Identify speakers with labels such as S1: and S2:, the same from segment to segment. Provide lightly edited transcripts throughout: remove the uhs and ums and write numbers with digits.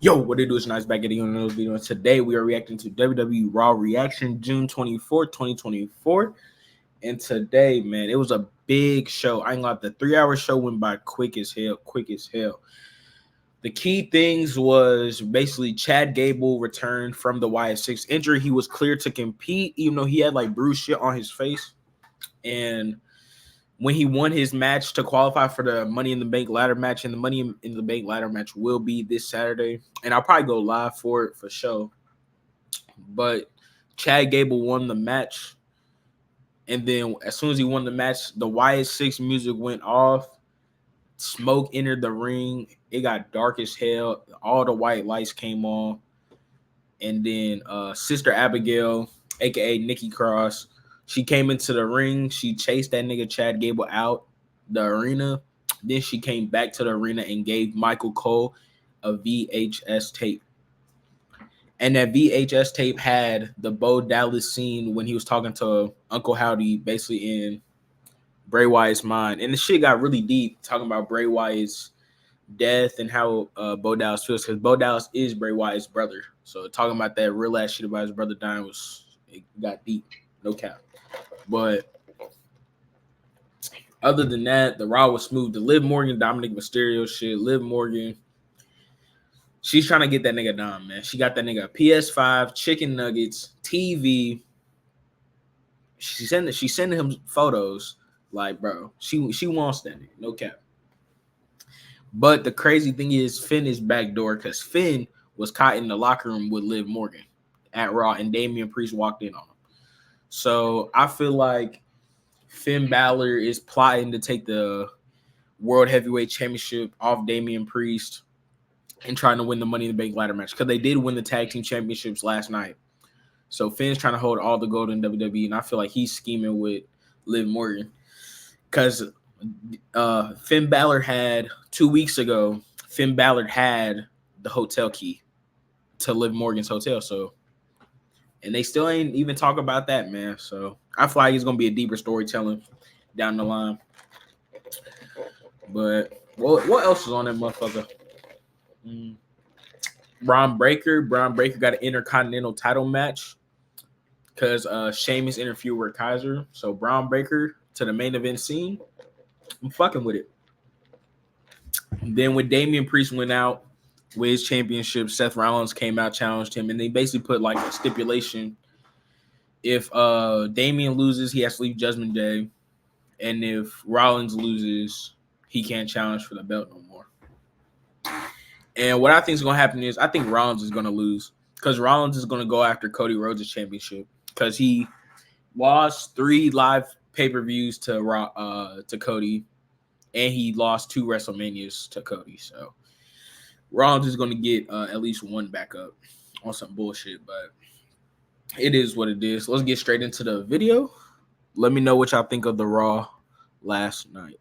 S1: Yo, what it do is nice back at you on another video. Today we are reacting to WWE Raw Reaction June 24th, 2024. And today, man, it was a big show. I ain't gonna lie, the 3-hour show went by quick as hell. The key things was basically Chad Gable returned from the YS6 injury. He was cleared to compete, even though he had like bruised shit on his face. And when he won his match to qualify for the Money in the Bank ladder match, and the Money in the Bank ladder match will be this Saturday, and I'll probably go live for it for sure. But Chad Gable won the match, and then as soon as he won the match, the YS6 music went off. Smoke entered the ring. It got dark as hell. All the white lights came on, and then Sister Abigail, aka Nikki Cross, she came into the ring. She chased that nigga Chad Gable out the arena. Then she came back to the arena and gave Michael Cole a VHS tape. And that VHS tape had the Bo Dallas scene when he was talking to Uncle Howdy, basically in Bray Wyatt's mind. And the shit got really deep, talking about Bray Wyatt's death and how Bo Dallas feels, because Bo Dallas is Bray Wyatt's brother. So talking about that real ass shit about his brother dying it got deep, no cap. But other than that, the Raw was smooth. The Liv Morgan, Dominic Mysterio shit. Liv Morgan, she's trying to get that nigga done, man. She got that nigga a PS5, chicken nuggets, TV. She's sending him photos. Like, bro, she wants that nigga, no cap. But the crazy thing is, Finn is backdoor because Finn was caught in the locker room with Liv Morgan at Raw, and Damian Priest walked in on him. So I feel like Finn Balor is plotting to take the World Heavyweight Championship off Damian Priest and trying to win the Money in the Bank ladder match, because they did win the tag team championships last night. So Finn's trying to hold all the gold in WWE, and I feel like he's scheming with Liv Morgan, because Finn Balor had 2 weeks ago. Finn Balor had the hotel key to Liv Morgan's hotel, so. And they still ain't even talk about that, man. So I feel like it's gonna be a deeper storytelling down the line. But what else is on that motherfucker? Braun Breaker got an Intercontinental title match because Sheamus interfered with Kaiser. So Braun Breaker to the main event scene. I'm fucking with it. Then when Damian Priest went out with his championship, Seth Rollins came out, challenged him, and they basically put like a stipulation: if Damian loses, he has to leave Judgment Day, and if Rollins loses, he can't challenge for the belt no more. And what I think is going to happen is, I think Rollins is going to lose, because Rollins is going to go after Cody Rhodes' championship, because he lost 3 live pay-per-views to Cody, and he lost 2 WrestleManias to Cody. So Rollins is going to get at least one back up on some bullshit, but it is what it is. Let's get straight into the video. Let me know what y'all think of the Raw last night.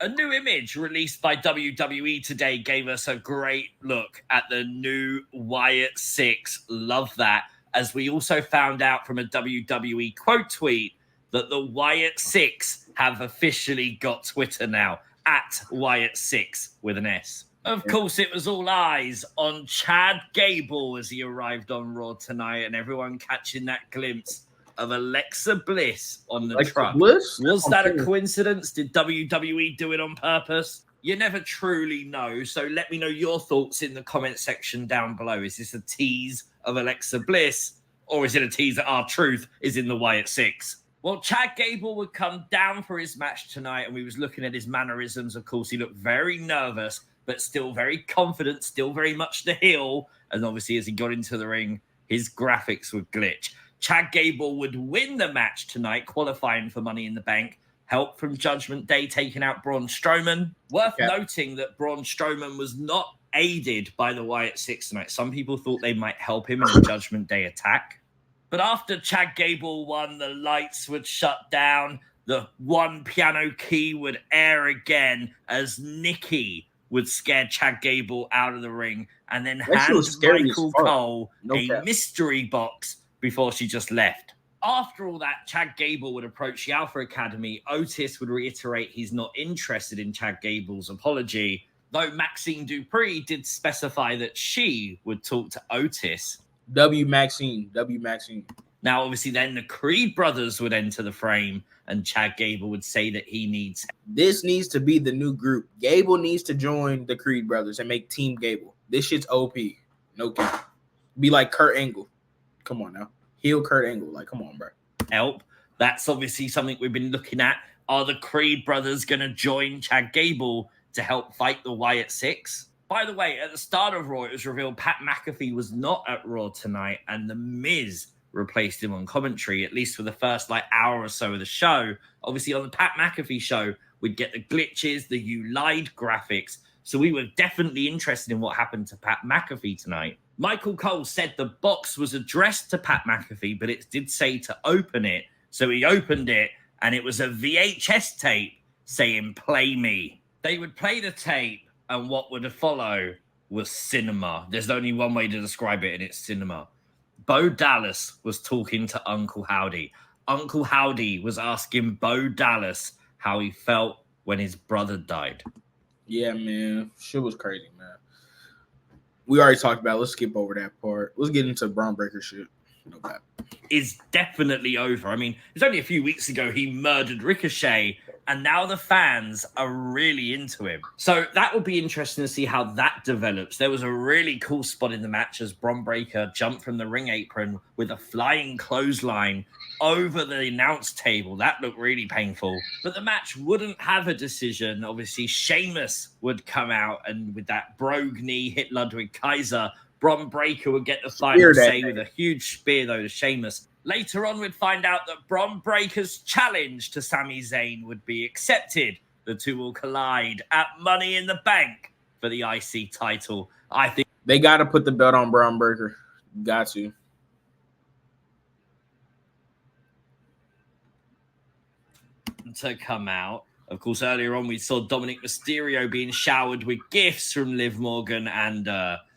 S2: A new image released by WWE today gave us a great look at the new Wyatt 6. Love that. As we also found out from a WWE quote tweet that the Wyatt 6 have officially got Twitter now, at Wyatt 6 with an S. Of course, it was all eyes on Chad Gable as he arrived on Raw tonight, and everyone catching that glimpse of Alexa Bliss on the truck. Was that a coincidence? Did WWE do it on purpose? You never truly know, so let me know your thoughts in the comment section down below. Is this a tease of Alexa Bliss, or is it a tease that R-Truth is in the Wyatt 6? Well, Chad Gable would come down for his match tonight, and we was looking at his mannerisms. Of course, he looked very nervous, but still very confident, still very much the heel. And obviously, as he got into the ring, his graphics would glitch. Chad Gable would win the match tonight, qualifying for Money in the Bank. Help from Judgment Day taking out Braun Strowman. Worth noting that Braun Strowman was not aided by the Wyatt 6 tonight. Some people thought they might help him in the Judgment Day attack. But after Chad Gable won, the lights would shut down. The one piano key would air again as Nikki would scare Chad Gable out of the ring and then hand Michael Cole a mystery box before she just left. After all that, Chad Gable would approach the Alpha Academy. Otis would reiterate he's not interested in Chad Gable's apology, though Maxine Dupree did specify that she would talk to Otis.
S1: W Maxine.
S2: Now, obviously, then the Creed brothers would enter the frame, and Chad Gable would say that
S1: this needs to be the new group. Gable needs to join the Creed brothers and make Team Gable. This shit's OP. No cap. Be like Kurt Angle. Come on now. Heel Kurt Angle. Like, come on, bro.
S2: Help. That's obviously something we've been looking at. Are the Creed brothers going to join Chad Gable to help fight the Wyatt Six? By the way, at the start of Raw, it was revealed Pat McAfee was not at Raw tonight, and The Miz replaced him on commentary, at least for the first hour or so of the show. Obviously, on the Pat McAfee show, we'd get the glitches, the "you lied" graphics. So we were definitely interested in what happened to Pat McAfee tonight. Michael Cole said the box was addressed to Pat McAfee, but it did say to open it. So he opened it, and it was a VHS tape saying, "Play me." They would play the tape, and what would follow was cinema. There's only one way to describe it, and it's cinema. Bo Dallas was talking to Uncle Howdy. Uncle Howdy was asking Bo Dallas how he felt when his brother died.
S1: Yeah, man. Shit was crazy, man. We already talked about it. Let's skip over that part. Let's get into Braun Breaker shit. No cap.
S2: Is definitely over. I mean, it's only a few weeks ago he murdered Ricochet, and now the fans are really into him. So that will be interesting to see how that develops. There was a really cool spot in the match as Braun Breaker jumped from the ring apron with a flying clothesline over the announce table. That looked really painful. But the match wouldn't have a decision. Obviously, Sheamus would come out, and with that brogue knee hit Ludwig Kaiser, Braun Breaker would get the final say with a huge spear, though, to Sheamus. Later on, we'd find out that Braun Breaker's challenge to Sami Zayn would be accepted. The two will collide at Money in the Bank for the IC title. I think
S1: they got to put the belt on Braun Breaker. Got to.
S2: To come out. Of course, earlier on, we saw Dominic Mysterio being showered with gifts from Liv Morgan and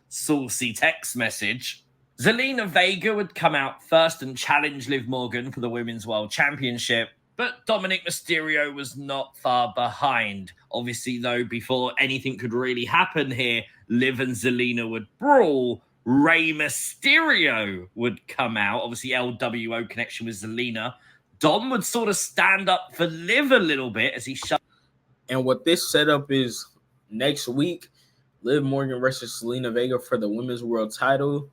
S2: saucy text message. Zelina Vega would come out first and challenge Liv Morgan for the Women's World Championship, but Dominic Mysterio was not far behind. Obviously, though, before anything could really happen here, Liv and Zelina would brawl. Rey Mysterio would come out. Obviously, LWO connection with Zelina. Dom would sort of stand up for Liv a little bit as he shut.
S1: And what this setup is next week, Liv Morgan versus Zelina Vega for the Women's World title.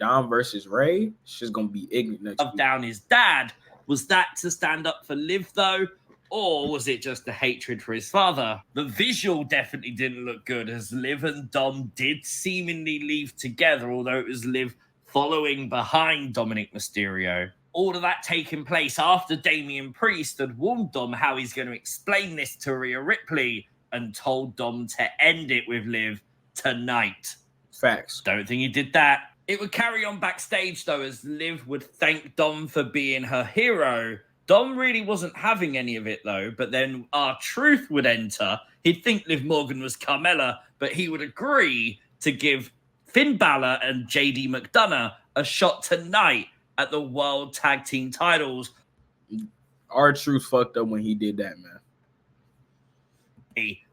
S1: Dom versus Ray. She's going to be ignorant next week.
S2: Down his dad. Was that to stand up for Liv, though? Or was it just a hatred for his father? The visual definitely didn't look good, as Liv and Dom did seemingly leave together, although it was Liv following behind Dominic Mysterio. All of that taking place after Damian Priest had warned Dom how he's going to explain this to Rhea Ripley and told Dom to end it with Liv tonight.
S1: Facts.
S2: Don't think he did that. It would carry on backstage, though, as Liv would thank Dom for being her hero. Dom really wasn't having any of it, though, but then R-Truth would enter. He'd think Liv Morgan was Carmella, but he would agree to give Finn Balor and JD McDonough a shot tonight at the World Tag Team titles.
S1: R-Truth fucked up when he did that, man.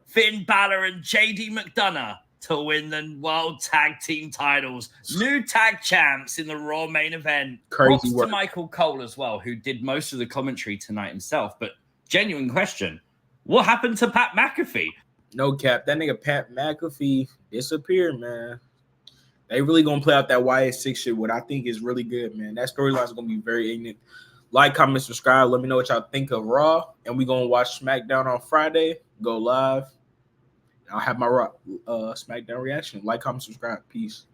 S2: Finn Balor and JD McDonough to win the World Tag Team titles. New tag champs in the Raw main event.
S1: Crazy work.
S2: To Michael Cole as well, who did most of the commentary tonight himself. But genuine question, what happened to Pat McAfee?
S1: No cap. That nigga Pat McAfee disappeared, man. They really going to play out that YS6 shit, what I think is really good, man. That storyline is going to be very ignorant. Like, comment, subscribe. Let me know what y'all think of Raw. And we're going to watch SmackDown on Friday. Go live. I'll have my Raw SmackDown reaction. Like, comment, subscribe. Peace.